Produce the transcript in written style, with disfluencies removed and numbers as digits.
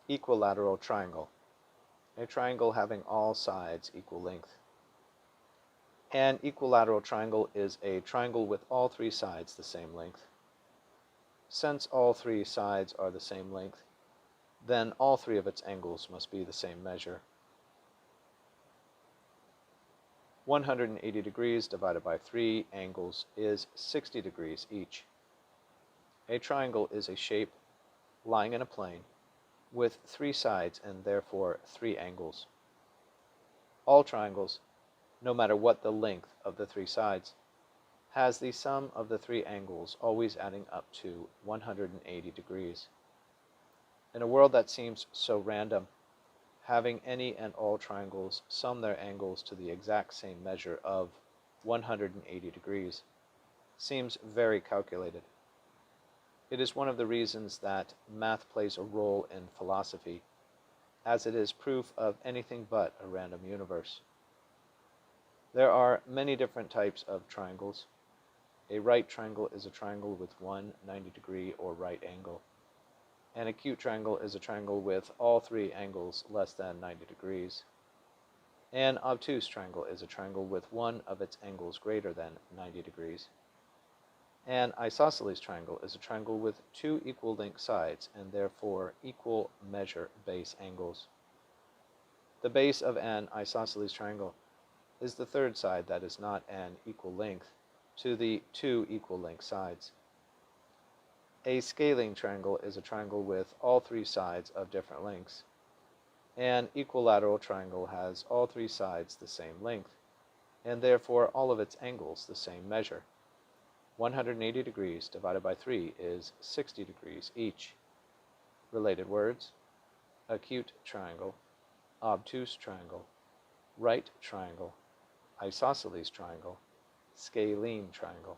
Equilateral triangle. A triangle having all sides equal length. An equilateral triangle is a triangle with all three sides the same length. Since all three sides are the same length, then all three of its angles must be the same measure. 180 degrees divided by 3 angles is 60 degrees each. A triangle is a shape lying in a plane with 3 sides and therefore 3 angles. All triangles, no matter what the length of the 3 sides, has the sum of the 3 angles always adding up to 180 degrees. In a world that seems so random, having any and all triangles sum their angles to the exact same measure of 180 degrees seems very calculated. It is one of the reasons that math plays a role in philosophy, as it is proof of anything but a random universe. There are many different types of triangles. A right triangle is a triangle with one 90-degree or right angle. An acute triangle is a triangle with all 3 angles less than 90 degrees. An obtuse triangle is a triangle with one of its angles greater than 90 degrees. An isosceles triangle is a triangle with 2 equal length sides and therefore equal measure base angles. The base of an isosceles triangle is the third side that is not an equal length to the 2 equal length sides. A scalene triangle is a triangle with all 3 sides of different lengths. An equilateral triangle has all 3 sides the same length, and therefore all of its angles the same measure. 180 degrees divided by 3 is 60 degrees each. Related words: acute triangle, obtuse triangle, right triangle, isosceles triangle, scalene triangle.